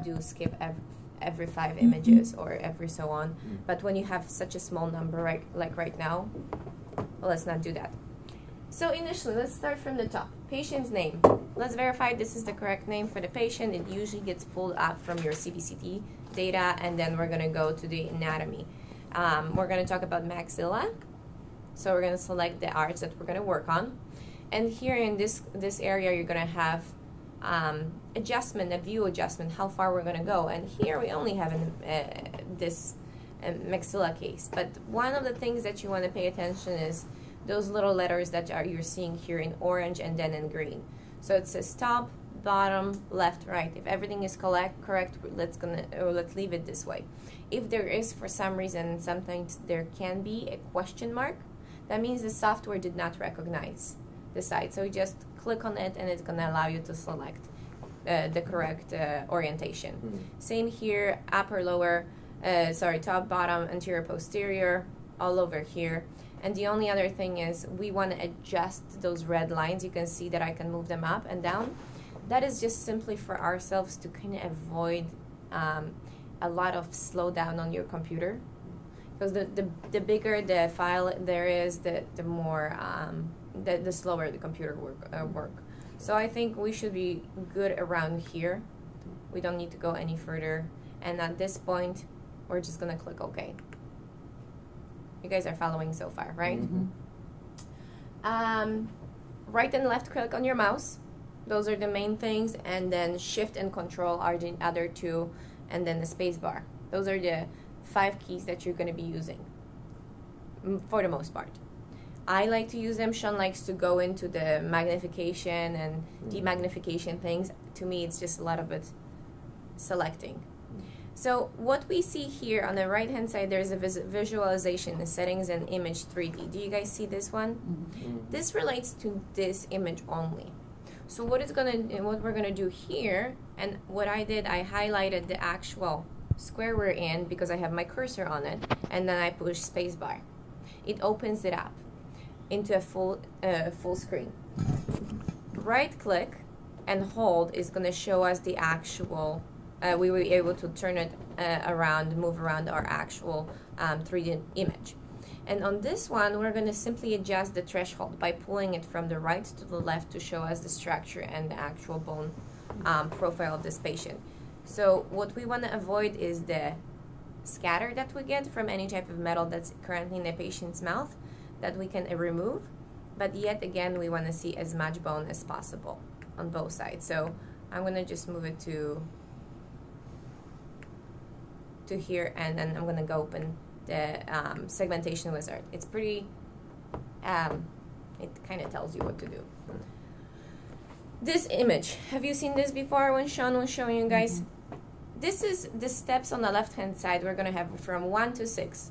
do skip every 5 images or every so on. But when you have such a small number, right, like right now, well, let's not do that. So initially, let's start from the top. Patient's name. Let's verify this is the correct name for the patient. It usually gets pulled up from your CBCT data, and then we're going to go to the anatomy. We're going to talk about maxilla. So we're going to select the arch that we're going to work on. And here in this area, you're going to have adjustment, a view adjustment, how far we're going to go. And here we only have this maxilla case. But one of the things that you want to pay attention is those little letters that you're seeing here in orange and then in green. So it says top, bottom, left, right. If everything is correct, let's leave it this way. If there is, for some reason, sometimes there can be a question mark, that means the software did not recognize the site. So you just click on it and it's going to allow you to select the correct orientation. Same here, upper, lower, top, bottom, anterior, posterior, all over here. And the only other thing is we want to adjust those red lines. You can see that I can move them up and down. That is just simply for ourselves to kind of avoid a lot of slowdown on your computer. Because the bigger the file there is, the more the slower the computer work. So I think we should be good around here. We don't need to go any further. And at this point, we're just gonna click OK. You guys are following so far, right? Right and left click on your mouse. Those are the main things. And then Shift and Control are the other two. And then the space bar. Those are the 5 keys that you're going to be using for the most part. I like to use them. Sean likes to go into the magnification and demagnification things. To me, it's just a lot of it selecting. So what we see here on the right hand side, there's a visualization, the settings and image 3D. Do you guys see this one? This relates to this image only. So what we're gonna do here, and what I did, I highlighted the actual square we're in because I have my cursor on it, and then I push spacebar. It opens it up into a full screen. Right click and hold is gonna show us the actual. We were able to turn it around, move around our actual 3D image. And on this one, we're going to simply adjust the threshold by pulling it from the right to the left to show us the structure and the actual bone profile of this patient. So what we want to avoid is the scatter that we get from any type of metal that's currently in the patient's mouth that we can remove. But yet again, we want to see as much bone as possible on both sides. So I'm going to just move it to here, and then I'm going to go open the segmentation wizard. It's pretty, it kind of tells you what to do. This image, have you seen this before when Sean was showing you guys? This is the steps on the left hand side. We're going to have from 1 to 6.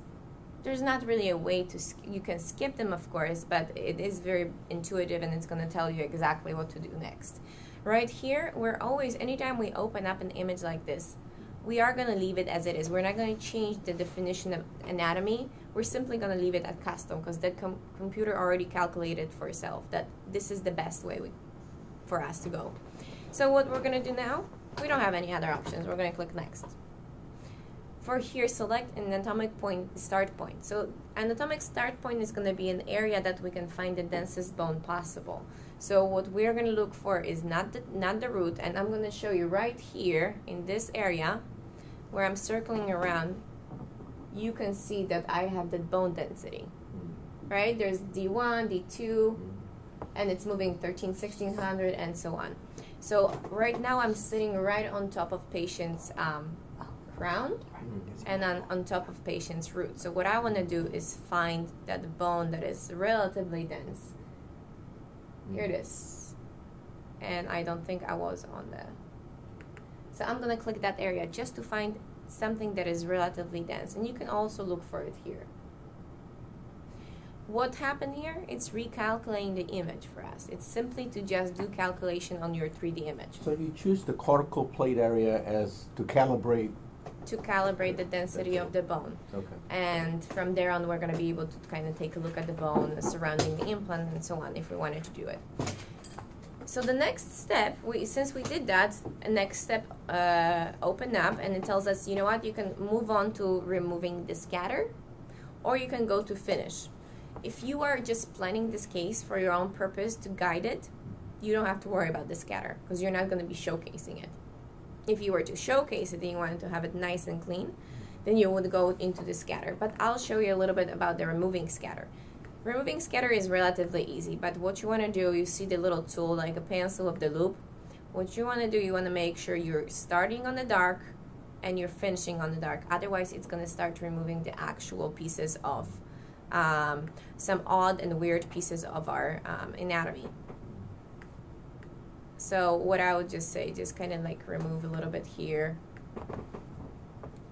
There's not really a way to, you can skip them of course, but it is very intuitive and it's going to tell you exactly what to do next. Right here, we're always, anytime we open up an image like this, we are going to leave it as it is. We're not going to change the definition of anatomy. We're simply going to leave it at custom because the computer already calculated for itself that this is the best way for us to go. So what we're going to do now, we don't have any other options. We're going to click next. For here, select an anatomic point, start point. So anatomic start point is going to be an area that we can find the densest bone possible. So what we're going to look for is not the root, and I'm going to show you right here in this area where I'm circling around. You can see that I have the bone density, right? There's D1, D2, and it's moving 1600 and so on. So right now I'm sitting right on top of patient's crown and on top of patient's root. So what I want to do is find that bone that is relatively dense. Here it is. And I don't think I was on the... So I'm going to click that area just to find something that is relatively dense. And you can also look for it here. What happened here? It's recalculating the image for us. It's simply to just do calculation on your 3D image. So you choose the cortical plate area as to calibrate the density of the bone. Okay. And from there on, we're going to be able to kind of take a look at the bone surrounding the implant and so on if we wanted to do it. So the next step, since we did that, next step, open up, and it tells us, you know what, you can move on to removing the scatter, or you can go to finish. If you are just planning this case for your own purpose to guide it, you don't have to worry about the scatter, because you're not going to be showcasing it. If you were to showcase it and you wanted to have it nice and clean, then you would go into the scatter. But I'll show you a little bit about the removing scatter. Removing scatter is relatively easy, but what you want to do, you see the little tool like a pencil with the loop. What you want to do, you want to make sure you're starting on the dark and you're finishing on the dark. Otherwise, it's going to start removing the actual pieces of some odd and weird pieces of our anatomy. So what I would just say, just kind of like remove a little bit here.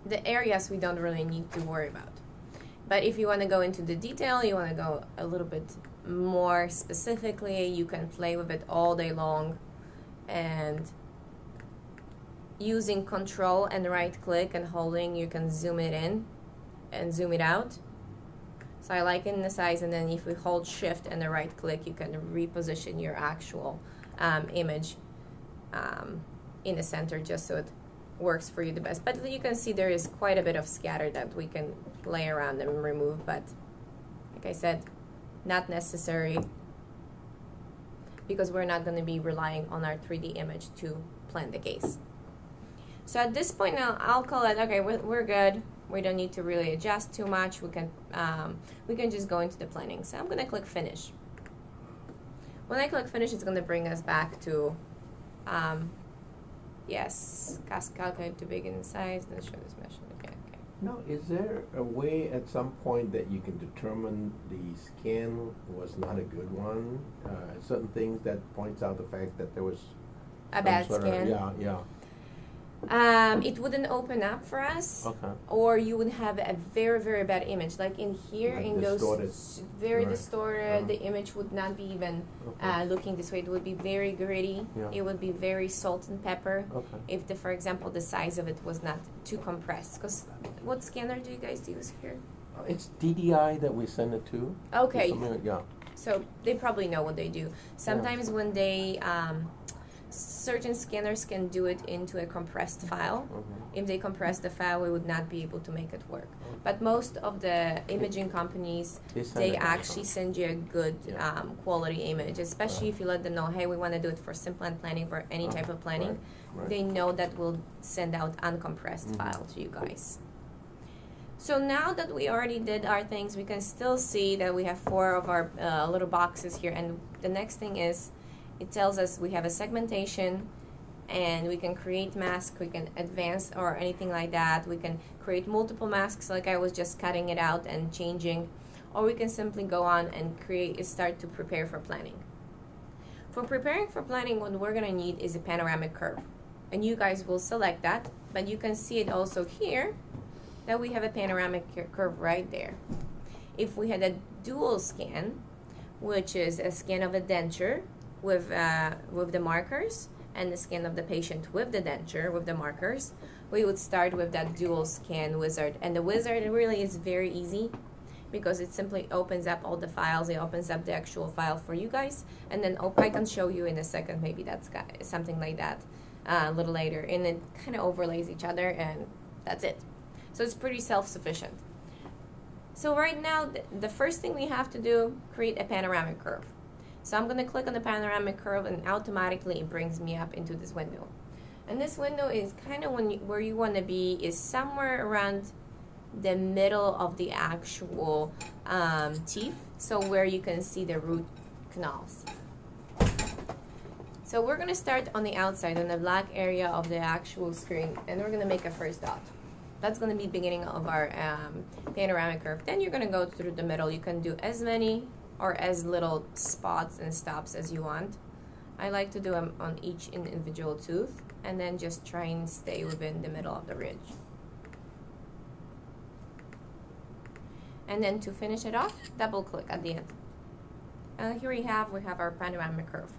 The areas we don't really need to worry about. But if you want to go into the detail, you want to go a little bit more specifically, you can play with it all day long. And using control and right click and holding, you can zoom it in and zoom it out. So I like it in the size, and then if we hold shift and the right click, you can reposition your actual image in the center, just so it works for you the best. But you can see there is quite a bit of scatter that we can play around and remove, but like I said, not necessary, because we're not going to be relying on our 3D image to plan the case. So at this point now, I'll call it, okay, we're good. We don't need to really adjust too much. We can just go into the planning. So I'm going to click finish. When I click finish, it's going to bring us back to yes, calculate to begin the size, then show this mesh. Okay. Now, is there a way at some point that you can determine the scan was not a good one? Certain things that points out the fact that there was A bad scan? Yeah. It wouldn't open up for us, Okay. or you would have a very, very bad image. Like in here, Like in distorted. those very Right. distorted, the image would not be even Okay. looking this way. It would be very gritty. Yeah. It would be very salt and pepper. Okay. If, for example, the size of it was not too compressed. Because what scanner do you guys use here? It's DDI that we send it to. Okay. Something like- yeah. So they probably know what they do. Sometimes when they, certain scanners can do it into a compressed file. If they compress the file, we would not be able to make it work. But most of the imaging companies, they actually send you a good quality image, especially if you let them know, hey, we want to do it for Simplant planning, for any type of planning. Right. They know that we'll send out uncompressed file to you guys. So now that we already did our things, we can still see that we have 4 of our little boxes here. And the next thing is, it tells us we have a segmentation, and we can create masks, we can advance or anything like that. We can create multiple masks like I was just cutting it out and changing. Or we can simply go on and start to prepare for planning. For preparing for planning, what we're going to need is a panoramic curve. And you guys will select that, but you can see it also here that we have a panoramic curve right there. If we had a dual scan, which is a scan of a denture with the markers, and the scan of the patient with the denture with the markers, we would start with that dual scan wizard. And the wizard really is very easy, because it simply opens up all the files. It opens up the actual file for you guys, and then I can show you in a second, maybe that's something like that a little later, and it kind of overlays each other, and that's it. So it's pretty self-sufficient. So right now, the first thing we have to do, create a panoramic curve. So I'm going to click on the panoramic curve, and automatically it brings me up into this window. And this window is kind of where you want to be, is somewhere around the middle of the actual teeth, so where you can see the root canals. So we're going to start on the outside, on the black area of the actual screen, and we're going to make a first dot. That's going to be the beginning of our panoramic curve. Then you're going to go through the middle. You can do as many or as little spots and stops as you want. I like to do them on each individual tooth, and then just try and stay within the middle of the ridge. And then to finish it off, double click at the end. And here we have our panoramic curve.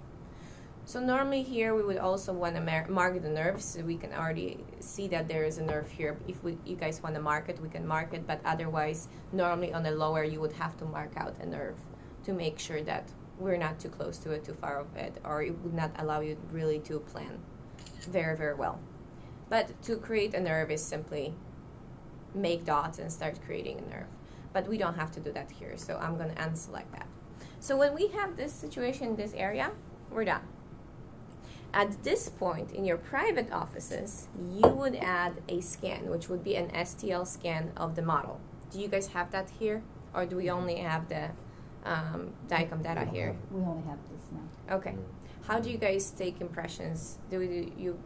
So normally here we would also want to mark the nerves, so we can already see that there is a nerve here. If you guys want to mark it, we can mark it, but otherwise, normally on the lower you would have to mark out a nerve to make sure that we're not too close to it, too far of it, or it would not allow you really to plan very, very well. But to create a nerve is simply make dots and start creating a nerve. But we don't have to do that here, so I'm going to unselect that. So when we have this situation in this area, we're done. At this point, in your private offices, you would add a scan, which would be an STL scan of the model. Do you guys have that here? Or do we only have the DICOM data here? We only have this now. Okay. How do you guys take impressions? Do you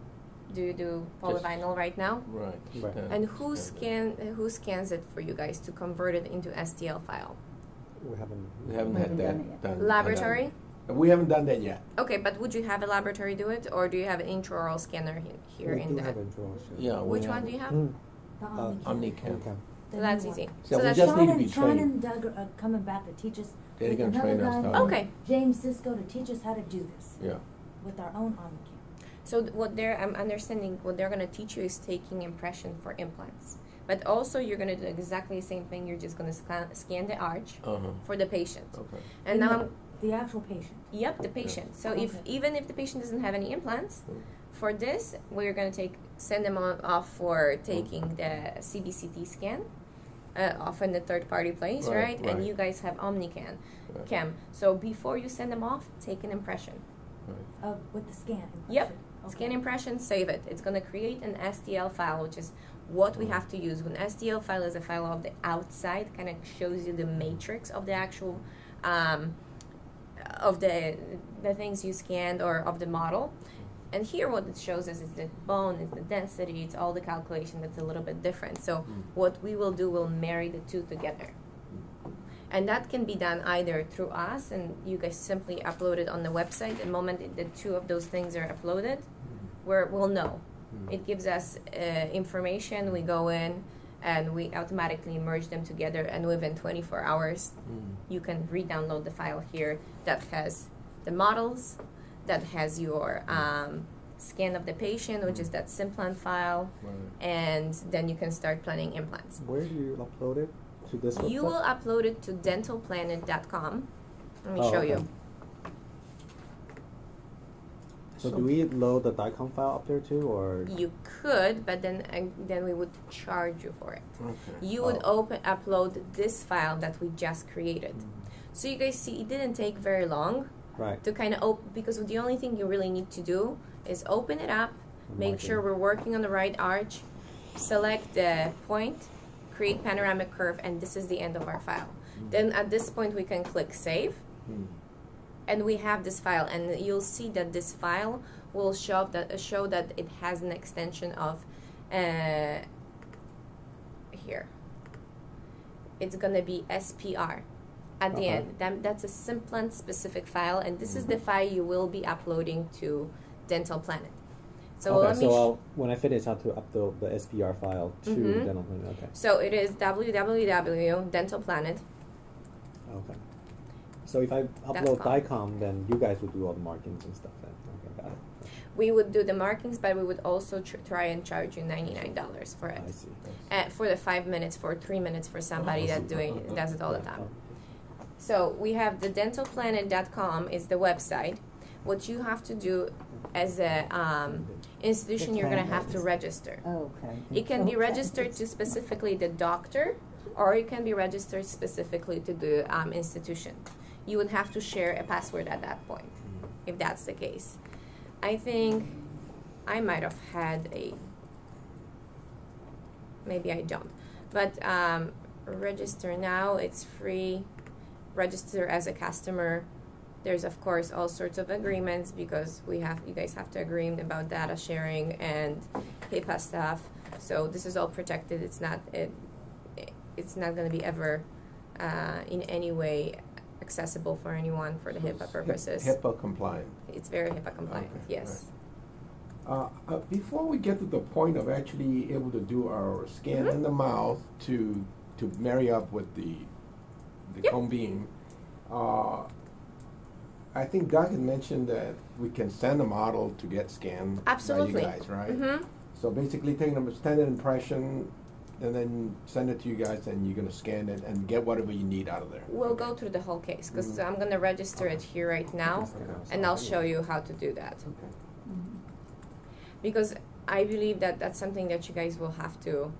do polyvinyl right now? Right. And who scans it for you guys to convert it into STL file? We haven't had that done. Laboratory? We haven't done that yet. Okay, but would you have a laboratory do it, or do you have an intraoral scanner here we in do the? have intraoral scan. Yeah. Which one do you have? The Omnicam. Okay. So that's easy. So we that's just need to be Sean trained. and Doug are coming back to teach us. They're with gonna another train us guy, how to- Okay. James Cisco, to teach us how to do this Yeah. with our own Omnicam. So I'm understanding what they're going to teach you is taking impression for implants. But also you're going to do exactly the same thing. You're just going to scan the arch for the patient. Okay. And now, The actual patient. yep, the patient. So Okay. even if the patient doesn't have any implants, Mm. for this, we're going to send them off for taking the CBCT scan. Often the third-party place, right? Right. And you guys have Omnicam. Right. So before you send them off, take an impression. With the scan. Yep. Okay. Scan impression, save it. It's going to create an STL file, which is what we have to use. An STL file is a file of the outside, kind of shows you the matrix of the actual, of the things you scanned or of the model. And here what it shows us is the bone, is the density, it's all the calculation that's a little bit different. So what we will do, we'll marry the two together. And that can be done either through us, and you guys simply upload it on the website. The moment the two of those things are uploaded, we'll know. It gives us information, we go in, and we automatically merge them together, and within 24 hours, you can re-download the file here that has the models, that has your scan of the patient, which is that Simplant file, and then you can start planning implants. Where do you upload it? To this website? You will upload it to dentalplanet.com. Let me show okay. you. So do we load the DICOM file up there too, or? You could, but then we would charge you for it. Okay. You would upload this file that we just created. So you guys see, it didn't take very long Right. to kind of because the only thing you really need to do is open it up, make sure we're working on the right arch, select the point, create panoramic curve, and this is the end of our file. Then at this point we can click save, and we have this file, and you'll see that this file will show that it has an extension of here. It's gonna be SPR at the end. That's a Simplant specific file, and this is the file you will be uploading to Dental Planet. So okay, let me when I finish, I have to upload the SPR file to Dental Planet. Okay. So it is www.dentalplanet. Okay. So if I upload DICOM, then you guys would do all the markings and stuff then. Okay, got it. We would do the markings, but we would also try and charge you $99 for it. I see. For the 5 minutes, for 3 minutes for somebody that does it all the time. So we have the dentalplanet.com is the website. What you have to do as a institution, you're going to have to register. Okay. It can be registered to specifically the doctor, or it can be registered specifically to the institution. You would have to share a password at that point, if that's the case. I think I might have had maybe I don't. But register now, it's free. Register as a customer. There's of course all sorts of agreements because you guys have to agree about data sharing and HIPAA stuff. So this is all protected. It's not going to be ever in any way accessible for anyone for the HIPAA purposes. HIPAA compliant. It's very HIPAA compliant. Okay, Yes. Right. Before we get to the point of actually able to do our scan in the mouth to marry up with the cone beam, I think Doug had mentioned that we can send a model to get scanned Absolutely. by you guys, right? Mm-hmm. So basically taking a standard impression, and then send it to you guys, and you're going to scan it and get whatever you need out of there. We'll go through the whole case because Mhm. I'm going to register it here right now, and I'll show you how to do that. Okay. Because I believe that that's something that you guys will have to,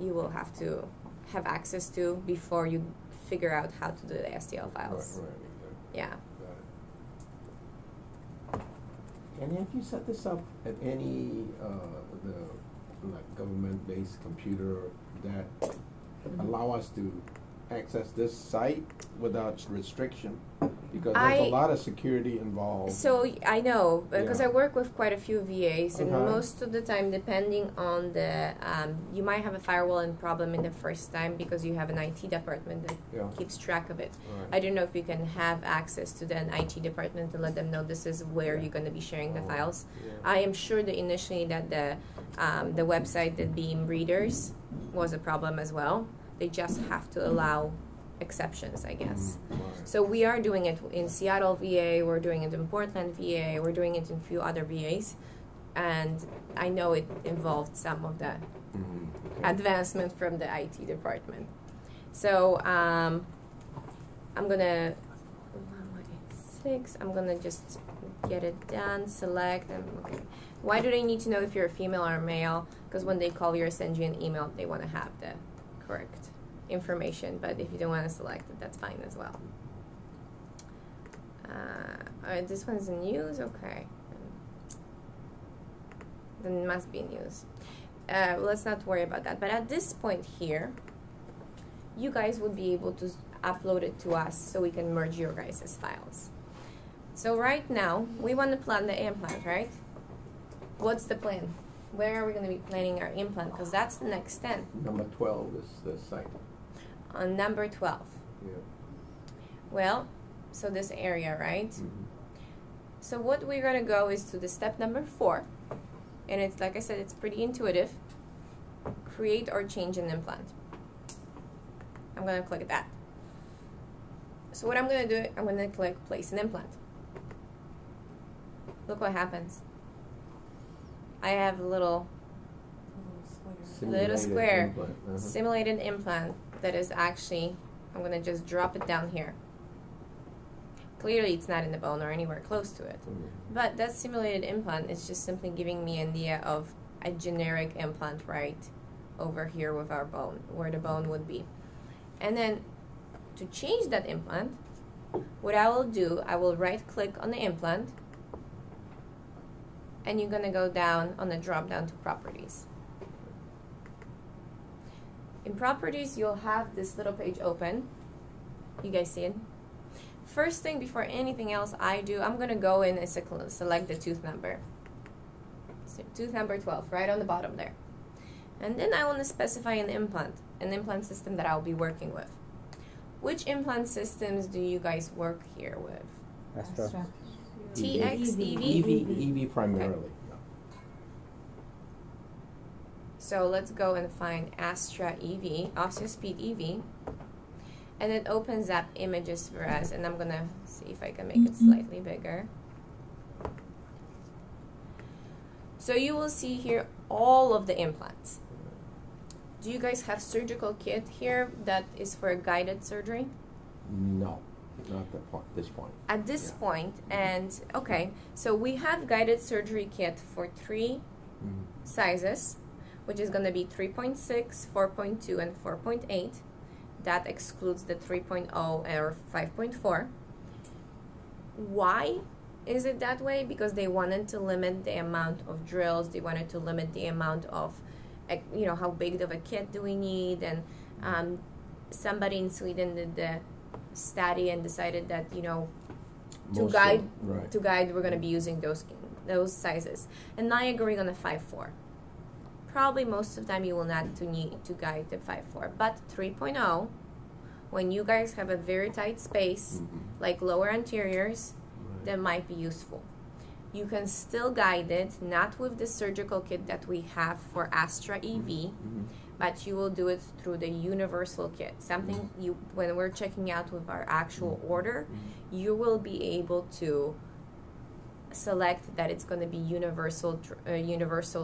you will have to have access to before you figure out how to do the STL files. Right, Yeah. got it. And have you set this up at any the like government-based computer that allow us to access this site without restriction? Because there's a lot of security involved. So I know because Yeah. I work with quite a few VAs, and Okay. most of the time, depending on the, you might have a firewalling problem in the first time because you have an IT department that Yeah. keeps track of it. Right. I don't know if you can have access to the IT department to let them know this is where Yeah. you're going to be sharing the Oh, files. yeah. I am sure that initially that the website, the Beam readers, was a problem as well. They just have to allow exceptions, I guess. Right. So we are doing it in Seattle VA, we're doing it in Portland VA, we're doing it in a few other VAs, and I know it involved some of the Okay. advancement from the IT department. So I'm gonna 1.86. I'm gonna just get it done. Select. Okay. Why do they need to know if you're a female or a male? Because when they call you or send you an email, they want to have the correct information. But if you don't want to select it, that's fine as well. All right, this one's in news. Okay. Then it must be news. Let's not worry about that. But at this point here, you guys would be able to upload it to us so we can merge your guys' files. So right now, we want to plan the implant, right? What's the plan? Where are we going to be planning our implant? Because that's the next step. Number 12 is the site. On number 12. Yeah. Well, so this area, right? Mhm. So what we're going to go is to the step number 4. And it's, like I said, it's pretty intuitive. Create or change an implant. I'm going to click that. So what I'm going to do, I'm going to click place an implant. Look what happens. I have a little Simulated square implant, uh-huh. simulated implant that is actually, I'm going to just drop it down here. Clearly it's not in the bone or anywhere close to it. Mhm. But that simulated implant is just simply giving me an idea of a generic implant right over here with our bone, where the bone would be. And then to change that implant, what I will do, I will right click on the implant, and you're going to go down on the drop down to properties. In properties, you'll have this little page open. You guys see it? First thing before anything else I do, I'm going to go in and select the tooth number. So tooth number 12, right on the bottom there. And then I want to specify an implant system that I'll be working with. Which implant systems do you guys work here with? Astra. TX, EV? EV primarily. So let's go and find Astra EV, OsseoSpeed EV. And it opens up images for us, and I'm going to see if I can make it slightly bigger. So you will see here all of the implants. Do you guys have surgical kit here that is for guided surgery? No, not this point. At this Yeah. point, and okay, so we have guided surgery kit for 3 Mhm. sizes, which is going to be 3.6, 4.2, and 4.8. That excludes the 3.0 or 5.4. Why is it that way? Because they wanted to limit the amount of drills. They wanted to limit the amount of, you know, how big of a kit do we need. And somebody in Sweden did the study and decided that, you know, to guide, we're going to be using those sizes. And now you're going on a 5.4. Probably most of the time you will not need to guide the 5.4, but 3.0, when you guys have a very tight space, like lower anteriors, that might be useful. You can still guide it, not with the surgical kit that we have for Astra EV, but you will do it through the universal kit. Something you, when we're checking out with our actual order, you will be able to select that it's going to be universal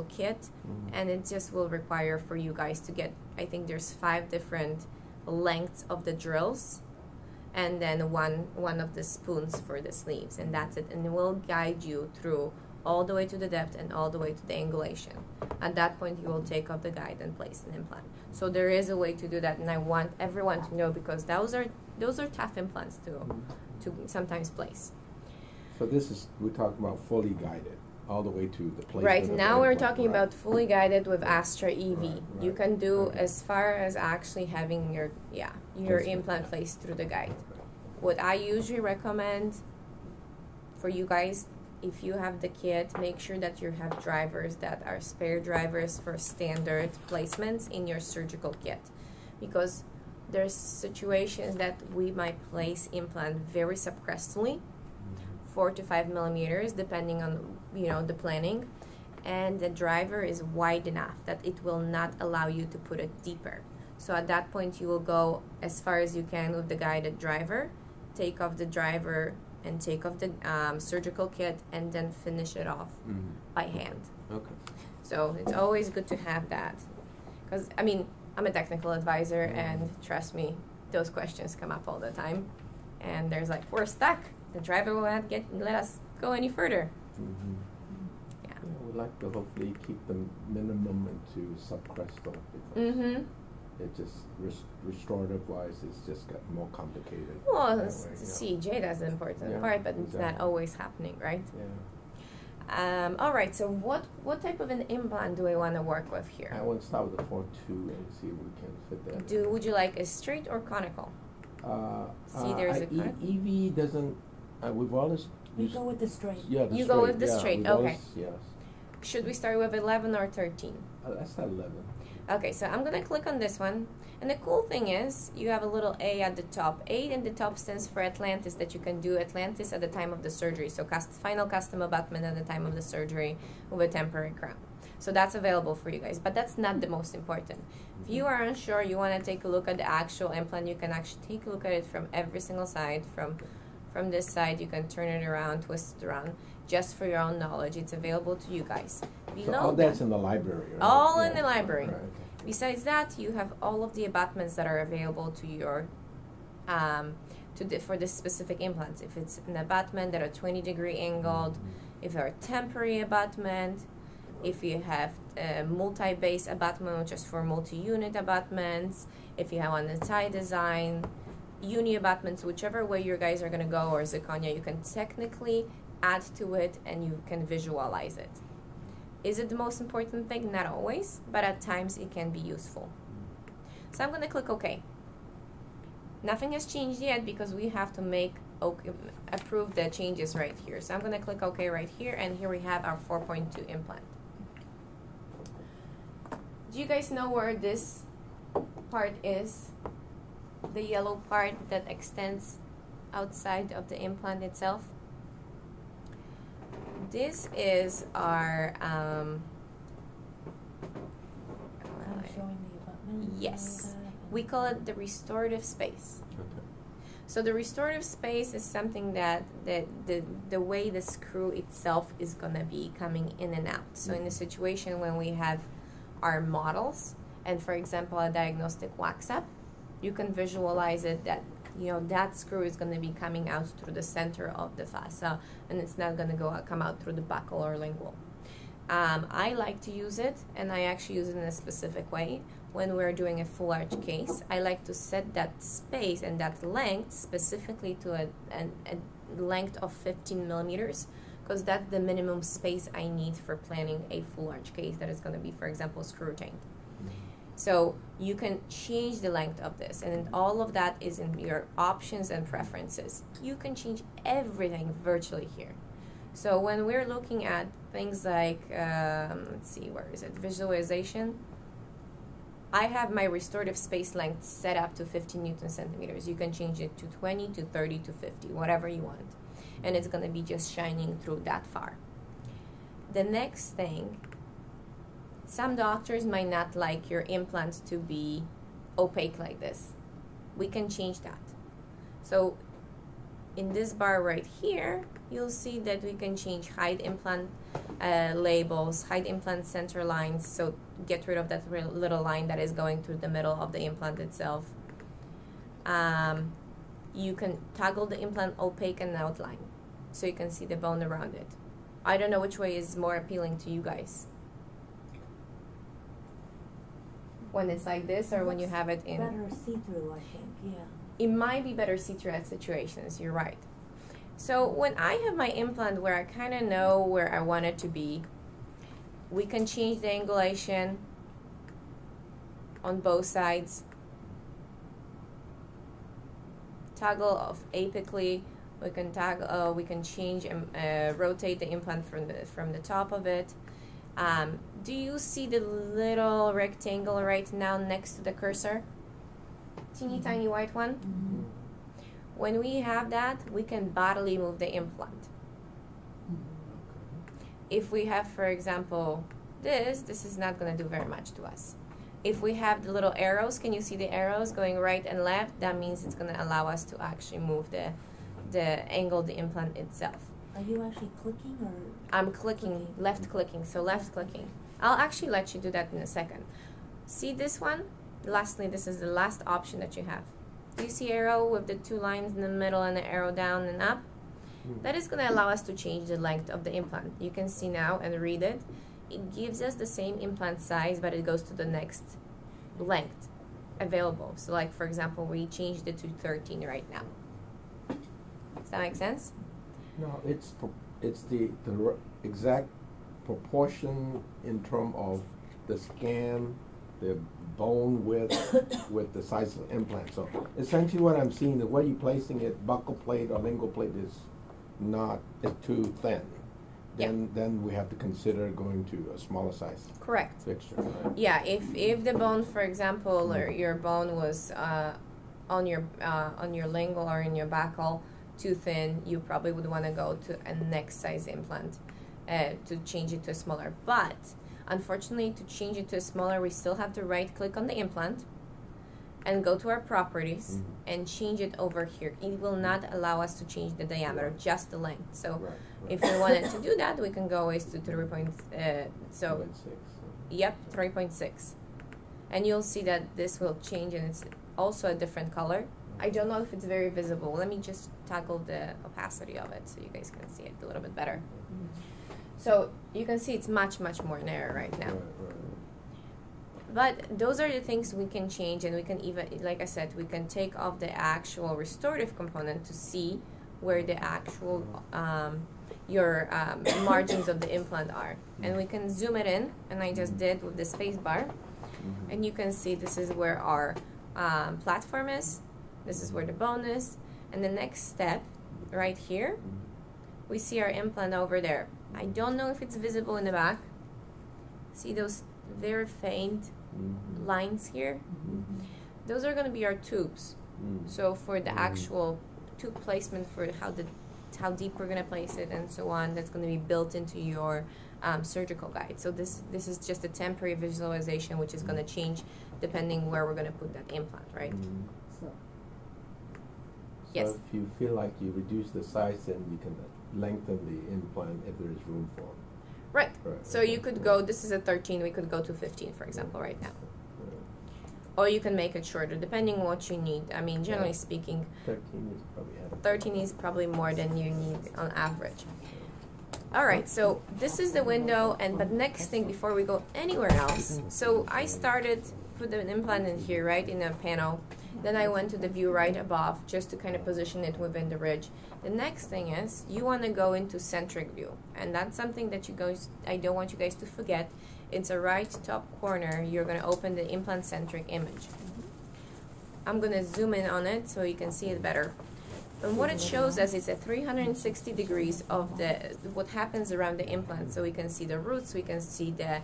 kit, and it just will require for you guys to get, I think there's 5 different lengths of the drills, and then one of the spoons for the sleeves, and that's it. And it will guide you through all the way to the depth and all the way to the angulation. At that point, you will take off the guide and place an implant. So there is a way to do that, and I want everyone to know, because those are tough implants to sometimes place. So we're talking about fully guided, all the way to the placement. Right, of now the we're implant, talking right? about fully guided with Astra EV. Right, You right. can do Okay. as far as actually having your Placement, implant yeah. placed through the guide. What I usually recommend for you guys, if you have the kit, make sure that you have drivers that are spare drivers for standard placements in your surgical kit, because there's situations that we might place implant very subcrestally, 4 to 5 millimeters, depending on the planning, and the driver is wide enough that it will not allow you to put it deeper. So at that point, you will go as far as you can with the guided driver, take off the driver and take off the surgical kit, and then finish it off by hand. Okay. So it's always good to have that, because I'm a technical advisor, and trust me, those questions come up all the time, and there's like, we're stuck. The driver will not let us go any further. Yeah. We'd like to hopefully keep the minimum into subcrestal, because it just restorative wise, it's just got more complicated. Well, that way, CJ, that's the important Yeah, part, but it's not exactly. always happening, right? Yeah. All right, so what type of an implant do we want to work with here? I want to start with the 4-2 and see if we can fit that. in. Would you like a straight or conical? See, there's a EV doesn't. We've always. We go with the straight. Yeah, the You straight. go with the yeah, straight, we've okay. always- yes. Should we start with 11 or 13? That's not 11. Okay, so I'm going to click on this one. And the cool thing is, you have a little A at the top. A in the top stands for Atlantis, that you can do Atlantis at the time of the surgery. So final custom abutment at the time of the surgery with a temporary crown. So that's available for you guys. But that's not the most important. If you are unsure, you want to take a look at the actual implant, you can actually take a look at it from every single side. From this side, you can turn it around, twist it around, just for your own knowledge. It's available to you guys. So all that's in the library, right? All in Yeah. the library. Right. Besides that, you have all of the abutments that are available to your for this specific implants. If it's an abutment that are 20-degree angled, if they're a temporary abutment, if you have a multi-base abutment, which is for multi-unit abutments, if you have on the tie design, uni abutments, whichever way you guys are going to go, or zirconia, you can technically add to it and you can visualize it. Is it the most important thing? Not always, but at times it can be useful. So I'm going to click OK. Nothing has changed yet because we have to approve the changes right here. So I'm going to click OK right here, and here we have our 4.2 implant. Do you guys know where this part is? The yellow part that extends outside of the implant itself? This is our Showing the abutment. yes, we call it the restorative space. Okay. So the restorative space is something that the way the screw itself is gonna be coming in and out. So in a situation when we have our models, and for example a diagnostic wax up, you can visualize it that that screw is going to be coming out through the center of the fossa, and it's not going to come out through the buccal or lingual. I like to use it, and I actually use it in a specific way. When we're doing a full arch case, I like to set that space and that length specifically to a length of 15 millimeters, because that's the minimum space I need for planning a full arch case that is going to be, for example, screw retained. So you can change the length of this, and all of that is in your options and preferences. You can change everything virtually here. So when we're looking at things like, let's see, where is it? Visualization. I have my restorative space length set up to 15 Newton centimeters. You can change it to 20, to 30, to 50, whatever you want. And it's going to be just shining through that far. The next thing, some doctors might not like your implants to be opaque like this. We can change that. So in this bar right here, you'll see that we can change hide implant labels, hide implant center lines, so get rid of that little line that is going through the middle of the implant itself. You can toggle the implant opaque and outline, so you can see the bone around it. I don't know which way is more appealing to you guys. When it's like this, or when you have it in... Better see-through, I think, yeah. It might be better see-through at situations, you're right. So when I have my implant where I kind of know where I want it to be, we can change the angulation on both sides. Toggle off apically. We can toggle. We can change and rotate the implant from the top of it. Do you see the little rectangle right now next to the cursor? Teeny tiny white one. Mm-hmm. When we have that, we can bodily move the implant. If we have, for example, this is not going to do very much to us. If we have the little arrows, can you see the arrows going right and left? That means it's going to allow us to actually move the angle of the implant itself. Are you actually clicking or? I'm clicking, left clicking, so left clicking. I'll actually let you do that in a second. See this one? Lastly, this is the last option that you have. Do you see arrow with the two lines in the middle and the arrow down and up? That is going to allow us to change the length of the implant. You can see now and read it. It gives us the same implant size, but it goes to the next length available. So like, for example, we changed it to 13 right now. Does that make sense? No, it's the exact proportion in terms of the scan, the bone width with the size of the implant. So essentially what I'm seeing is where you're placing it, buccal plate or lingual plate is too thin. Then we have to consider going to a smaller size. Correct. Fixture. Right? Yeah, if the bone, for example, or your bone was on your lingual or in your buccal too thin, you probably would want to go to a next size implant to change it to a smaller. But unfortunately, to change it to a smaller, we still have to right click on the implant and go to our properties and change it over here. It will not allow us to change the diameter, just the length. So if we wanted to do that, we can go always to 3.6. Yep, 3.6. And you'll see that this will change, and it's also a different color. I don't know if it's very visible. Let me just toggle the opacity of it so you guys can see it a little bit better. So you can see it's much, much more narrow right now. But those are the things we can change, and we can even, like I said, we can take off the actual restorative component to see where the actual your margins of the implant are. And we can zoom it in, and I just did with the space bar. And you can see this is where our platform is. This is where the bone is. And the next step, right here, we see our implant over there. I don't know if it's visible in the back. See those very faint lines here? Those are going to be our tubes. So for the actual tube placement, for how deep we're going to place it and so on, that's going to be built into your surgical guide. So this is just a temporary visualization, which is going to change depending where we're going to put that implant, right? So yes. if you feel like you reduce the size, then you can lengthen the implant if there is room for it. Right. So you could go, this is a 13, we could go to 15, for example, right now. Or you can make it shorter, depending on what you need. I mean, generally speaking, 13 is probably more than you need on average. All right, so this is the window, but next thing, before we go anywhere else, so I started, put an implant in here, right, in a panel. Then I went to the view right above, just to kind of position it within the ridge. The next thing is, you want to go into centric view. And that's something that I don't want you guys to forget. It's a right top corner. You're going to open the implant centric image. I'm going to zoom in on it so you can see it better. And what it shows us is a 360 degrees of what happens around the implant. So we can see the roots, we can see the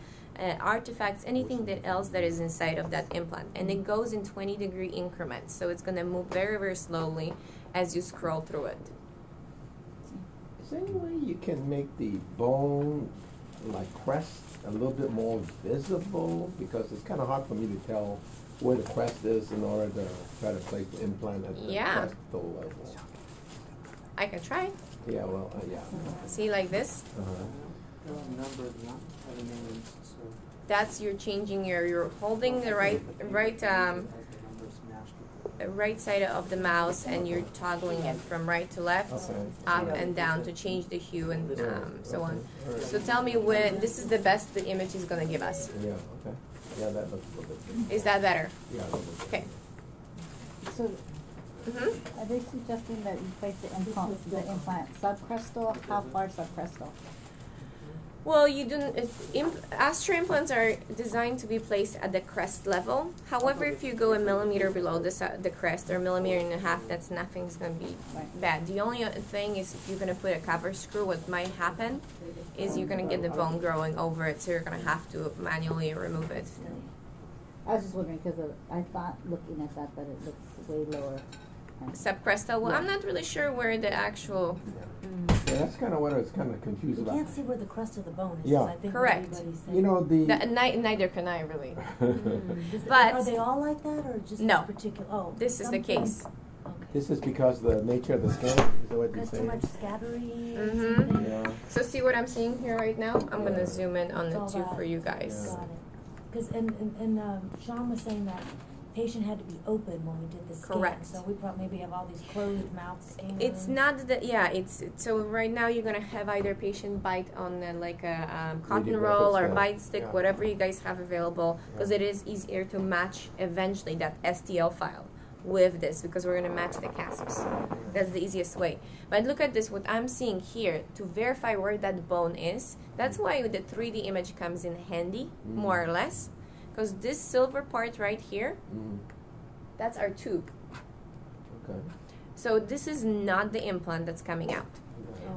artifacts, anything else that is inside of that implant. And it goes in 20-degree increments. So it's going to move very, very slowly as you scroll through it. Is there any way you can make the bone, like crest, a little bit more visible? Because it's kind of hard for me to tell where the crest is in order to try to place the implant at the crestal level. I can try. Yeah, well, yeah. See, like this. That's you're changing you're holding the right side of the mouse and you're toggling it from right to left, up and down to change the hue and so on. So tell me when this is the best the image is going to give us. Yeah, okay. Yeah, that looks a little bit. Is that better? Yeah, that looks okay. So, are they suggesting that you place the implant subcrestal? How far subcrestal? Well, you don't. Astro implants are designed to be placed at the crest level. However, if you go a millimeter below the crest or a millimeter and a half, that's nothing's going to be bad. The only thing is if you're going to put a cover screw, what might happen is you're going to get the bone growing over it, so you're going to have to manually remove it. I was just wondering because I thought looking at that it looks way lower. Subcrestal. Well, I'm not really sure where the actual. Yeah, that's kind of what I was kind of confused You about. can't see where the crest of the bone is. Yeah. I think Correct. everybody's saying. You know Neither can I really. But are they all like that, or just no? This particular? Oh, this is the case. Okay. This is because the nature of the skin. Is that what you're There's too saying? much scattering. Yeah. So see what I'm seeing here right now? I'm gonna zoom in on the two for you guys. Got it. Because Sean was saying that patient had to be open when we did the scan. Correct. So we probably maybe have all these closed mouth scans. It's not that, it's so right now you're gonna have either patient bite on like a cotton roll or bite stick, whatever you guys have available, because it is easier to match eventually that STL file with this because we're gonna match the clasps. That's the easiest way. But look at this, what I'm seeing here to verify where that bone is. That's why the 3D image comes in handy, more or less. Because this silver part right here, that's our tube. Okay. So this is not the implant that's coming out.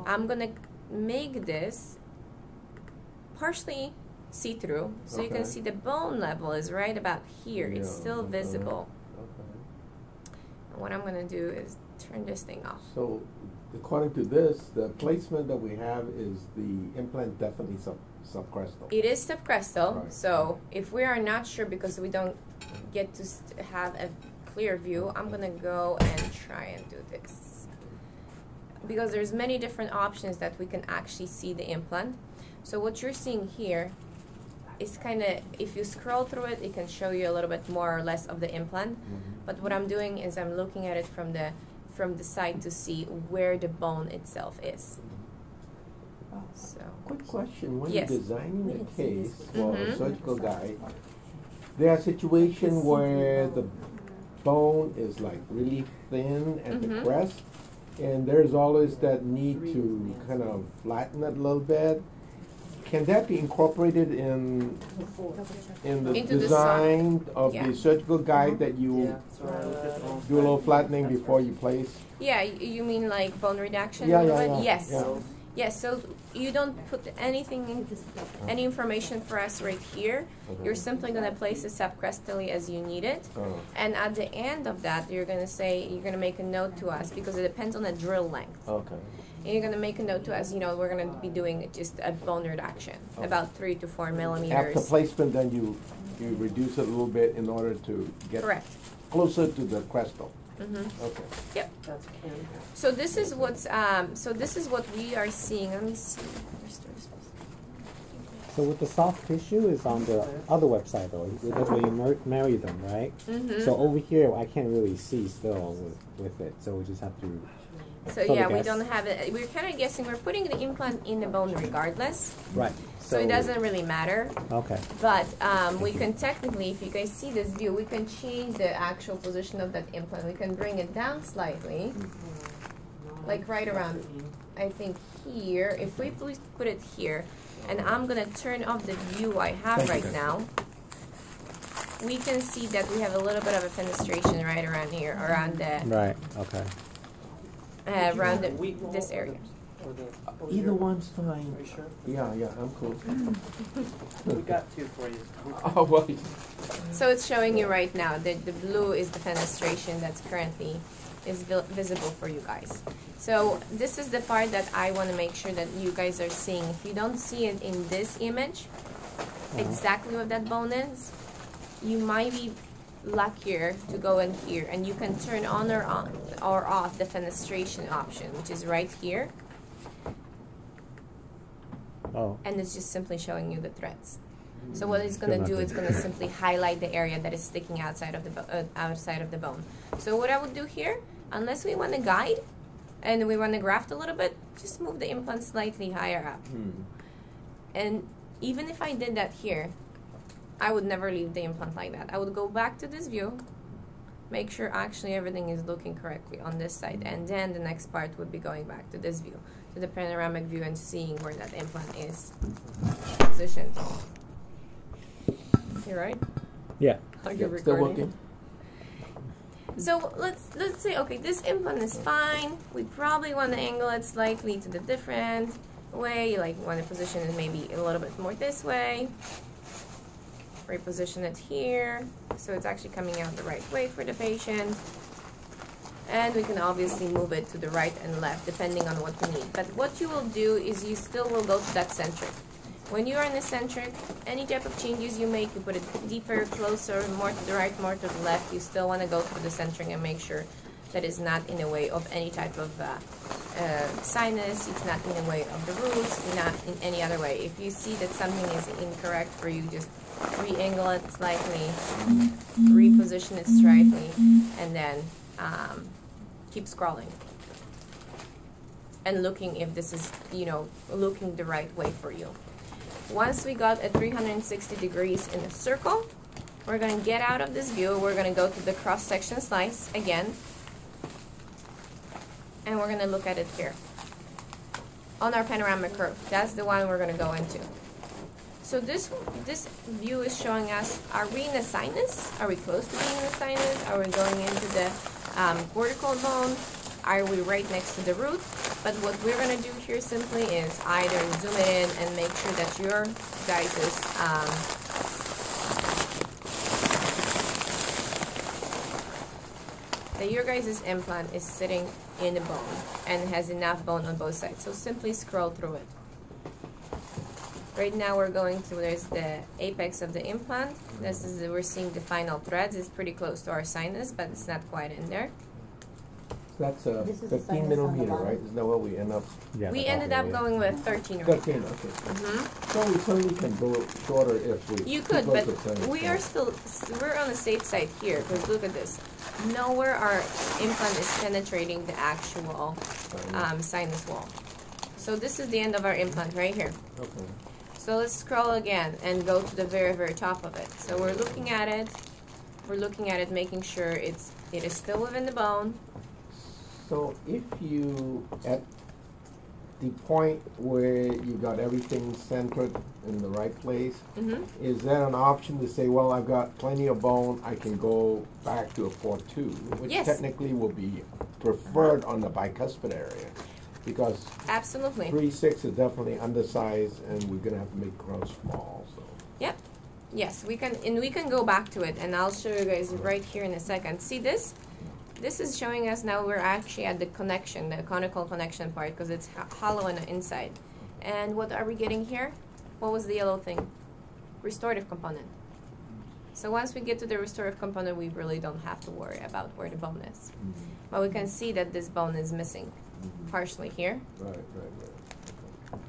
I'm going to make this partially see-through, so you can see the bone level is right about here. It's still visible. And what I'm going to do is turn this thing off. So according to this, the placement that we have is the implant definitely subcrestal. It is subcrestal, Right. so if we are not sure because we don't get to have a clear view, I'm gonna go and try and do this. Because there's many different options that we can actually see the implant. So what you're seeing here is kind of, if you scroll through it, it can show you a little bit more or less of the implant. But what I'm doing is I'm looking at it from the side to see where the bone itself is. So. Quick question, when Yes. you're designing We a can see case this for a Mhm. surgical guy, there are situations where the bone is like really thin at the Mhm. crest, and there's always that need to kind of flatten it a little bit. Can that be incorporated in the Into the design of yeah. the surgical guide that you do a little flattening before you place? Yeah, you mean like bone reduction? Yeah, a little yeah, bit? yeah, Yes. yeah. Yes, so you don't put anything in any information for us right here. You're simply going to place it subcrestally as you need it. And at the end of that, you're going to make a note to us because it depends on the drill length. Okay. And you're going to make a note to us, we're going to be doing just a bone reduction, about 3 to 4 millimeters. After placement, then you reduce it a little bit in order to get Correct. closer to the crestal. Mm-hmm. Okay. Yep. So this is what we are seeing. Let me see. So with the soft tissue is on the other website though. That's where you marry them, right? Mm-hmm. So over here I can't really see still with it. So we just have to. So yeah, we don't have it. We're kind of guessing. We're putting the implant in the bone regardless. Right. So it doesn't really matter. Okay. But we can technically, if you guys see this view, we can change the actual position of that implant. We can bring it down slightly, like right around, I think here. If we please put it here, and I'm gonna turn off the view I have right now, we can see that we have a little bit of a fenestration right around here, around the Right. Okay. around this area. Either one's fine. Are you sure? Yeah, I'm cool. We got two for you. Oh, well. So it's showing you right now that the blue is the fenestration that's currently visible for you guys. So this is the part that I want to make sure that you guys are seeing. If you don't see it in this image, exactly what that bone is, you might be lock here to go in here, and you can turn on or off the fenestration option, which is right here, Oh. and it's just simply showing you the threads. So what it's going to do, it's going to simply highlight the area that is sticking outside of the bone. So what I would do here, unless we want to guide and we want to graft a little bit, just move the implant slightly higher up. And even if I did that here, I would never leave the implant like that. I would go back to this view, make sure actually everything is looking correctly on this side, and then the next part would be going back to this view, to the panoramic view, and seeing where that implant is positioned. You right? Yeah. Are you Still recording? working? So let's say, okay, this implant is fine. We probably want to angle it slightly to the different way. Like want to position it maybe a little bit more this way. Reposition it here, so it's actually coming out the right way for the patient. And we can obviously move it to the right and left depending on what we need. But what you will do is you still will go to that centric. When you are in the centric, any type of changes you make, you put it deeper, closer, more to the right, more to the left, you still want to go through the centric and make sure that it's not in the way of any type of sinus, it's not in the way of the roots, not in any other way. If you see that something is incorrect for you, just re-angle it slightly, reposition it slightly, and then keep scrolling. And looking if this is, you know, looking the right way for you. Once we got at 360 degrees in a circle, we're going to get out of this view. We're going to go to the cross-section slice again. And we're going to look at it here. On our panoramic curve. That's the one we're going to go into. So this view is showing us, are we in a sinus? Are we close to being in a sinus? Are we going into the cortical bone? Are we right next to the root? But what we're going to do here simply is either zoom it in and make sure that your guys' implant is sitting in the bone and has enough bone on both sides. So simply scroll through it. Right now we're going to, there's the apex of the implant. This is, we're seeing the final threads. It's pretty close to our sinus, but it's not quite in there. That's a This is the 15 sinus on the millimeter, bottom. right? Isn't that what we end up? Yeah. We ended up going with 13 right 13, now. okay. So we certainly can go shorter if we. You keep could, close but to 10, we so. are still, we're on the safe side here, because look at this. Nowhere our implant is penetrating the actual sinus wall. So this is the end of our implant right here. Okay. So let's scroll again and go to the very, very top of it. So we're looking at it. We're looking at it, making sure it is still within the bone. So if you, at the point where you got everything centered in the right place, is that an option to say, well, I've got plenty of bone, I can go back to a 4-2, which Yes. technically will be preferred on the bicuspid area, because Absolutely. 3-6 is definitely undersized, and we're gonna have to make crown small. So Yep. Yes, we can, and we can go back to it, and I'll show you guys right here in a second. See this? This is showing us now we're actually at the connection, the conical connection part, because it's hollow on the inside. And what are we getting here? What was the yellow thing? Restorative component. So once we get to the restorative component, we really don't have to worry about where the bone is. But we can see that this bone is missing, partially here. right. Okay.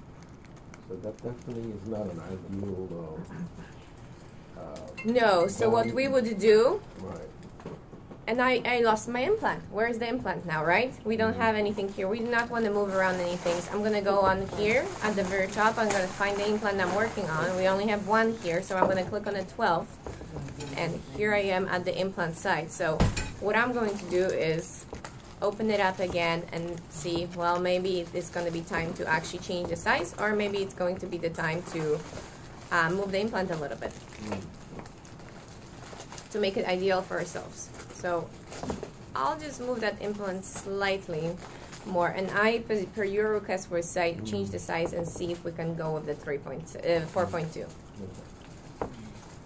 So that definitely is not an ideal. No, so what we would do, Right. and I lost my implant. Where's the implant now, right? We don't have anything here. We do not want to move around anything. So I'm going to go on here at the very top. I'm going to find the implant I'm working on. We only have one here, so I'm going to click on the 12th. And here I am at the implant side. So what I'm going to do is open it up again and see, well, maybe it's going to be time to actually change the size, or maybe it's going to be the time to move the implant a little bit to make it ideal for ourselves. So I'll just move that implant slightly more, and I, per your request, will say change the size and see if we can go with the 4.2.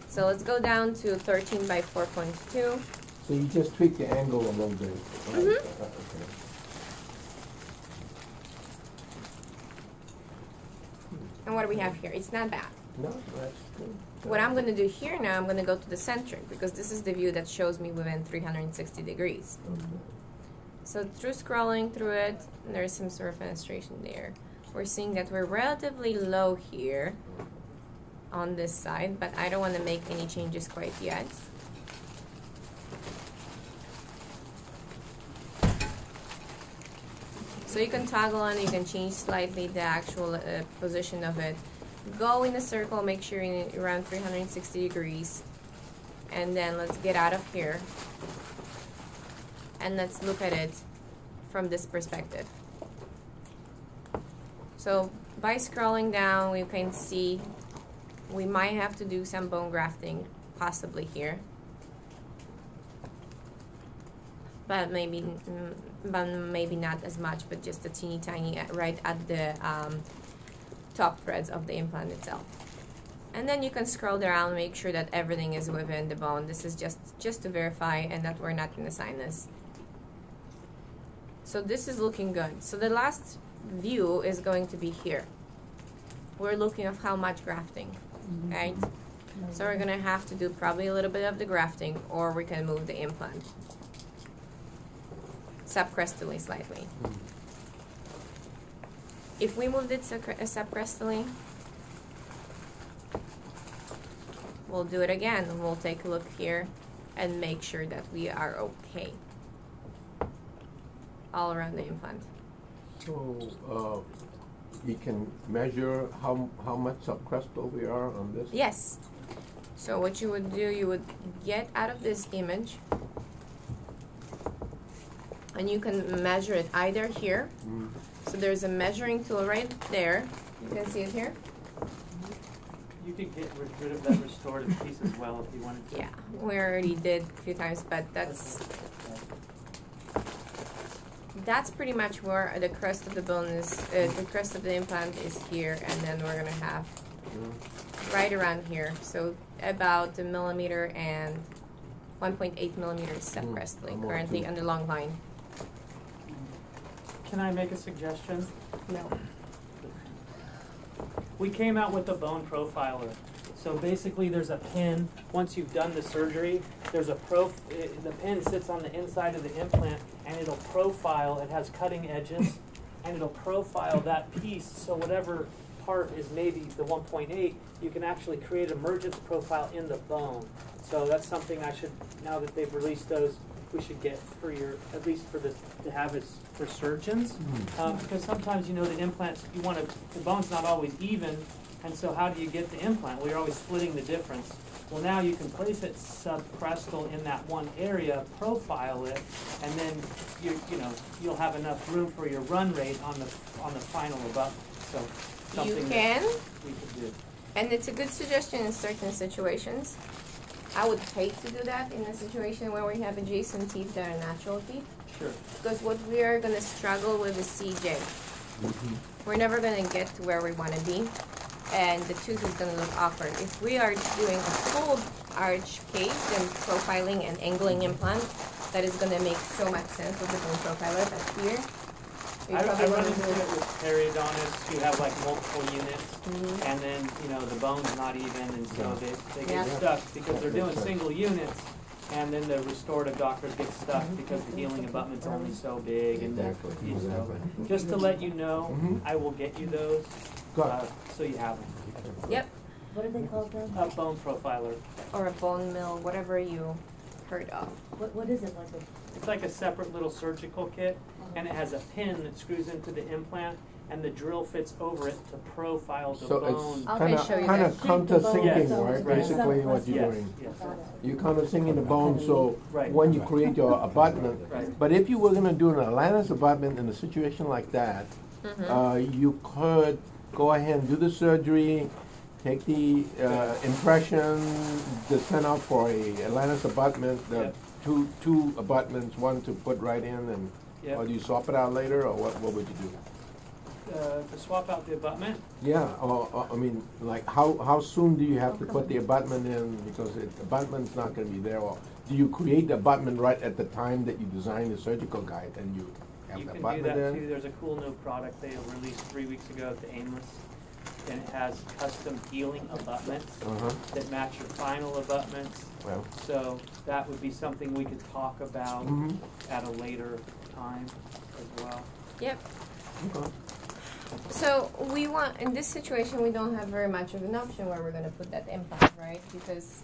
So let's go down to 13 by 4.2. So you just tweak the angle a little bit. Right? Okay. And what do we have here? It's not bad. No, that's good. What I'm going to do here now, I'm going to go to the centric because this is the view that shows me within 360 degrees. Okay. So through scrolling through it, there's some sort of fenestration there. We're seeing that we're relatively low here on this side, but I don't want to make any changes quite yet. So you can toggle on, you can change slightly the actual position of it. Go in a circle, make sure you're around 360 degrees. And then let's get out of here. And let's look at it from this perspective. So by scrolling down, we can see we might have to do some bone grafting, possibly here. But maybe not as much, but just a teeny tiny right at the top threads of the implant itself. And then you can scroll down, make sure that everything is within the bone. This is just to verify and that we're not going to sinus. So this is looking good. So the last view is going to be here. We're looking at how much grafting, right? So we're going to have to do probably a little bit of the grafting, or we can move the implant subcrestally slightly. If we moved it subcrestally, we'll do it again. We'll take a look here and make sure that we are okay all around the implant. So you can measure how much subcrestal we are on this? Yes. So what you would do, you would get out of this image and you can measure it either here. So there's a measuring tool right there. You can see it here. You could get rid of that restorative piece as well if you wanted to. Yeah, we already did a few times, but that's pretty much where the crest of the bone is, the crest of the implant is here, and then we're gonna have right around here. So about 1 millimeter and 1.8 millimeters subcrestally currently on the long line. Can I make a suggestion? No. We came out with a bone profiler. So basically there's a pin. Once you've done the surgery, there's a the pin sits on the inside of the implant and it'll profile, it has cutting edges, and it'll profile that piece. So whatever part is maybe the 1.8, you can actually create an emergence profile in the bone. So that's something I should, now that they've released those, we should get for your, at least for this, to have as for surgeons. Because sometimes, you know, the implants, you want to, the bone's not always even, and so how do you get the implant? Well, you're always splitting the difference. Well, now you can place it subcrestal in that one area, profile it, and then you know, you'll have enough room for your run rate on the final abutment. So something You can, that we could do. and it's a good suggestion in certain situations. I would hate to do that in a situation where we have adjacent teeth that are natural teeth. Sure. Because what we are going to struggle with is CJ. We're never going to get to where we want to be, and the tooth is going to look awkward. If we are doing a full arch case, then profiling and angling implant, that is going to make so much sense with the bone profiler. But here, I run into it with periodontists who have like multiple units, and then, you know, the bone's not even, and so they get stuck because they're doing single units, and then the restorative doctors get stuck because the healing abutment's only so big. And Exactly. just to let you know, I will get you those, so you have them. Yep, What are they called then? A bone profiler. or a bone mill, whatever you heard of. What is it, like It's like a separate little surgical kit, and it has a pin that screws into the implant, and the drill fits over it to profile the So bone. it's I'll kind show you of that. countersinking, Yes. right? Right. Basically, what you're Yes, doing. yes. You're countersinking the bone, so Right. when you create your abutment. Right. But if you were going to do an Atlantis abutment in a situation like that, you could go ahead and do the surgery, take the impression, just send out for a Atlantis abutment, Yep. two abutments, one to put right in, and Yep. or do you swap it out later, or what would you do? To swap out the abutment, Yeah, or I mean, like, how soon do you have to put the abutment in, because the abutment's not gonna be there, or do you create the abutment right at the time that you design the surgical guide, and you have you the can do abutment that in? too. There's a cool new product they released 3 weeks ago at the Aimless. and it has custom healing abutments Uh-huh. that match your final abutments. Well. So that would be something we could talk about Mhm. at a later time as well. Yep. Okay. So we want, in this situation, we don't have very much of an option where we're going to put that implant, right? Because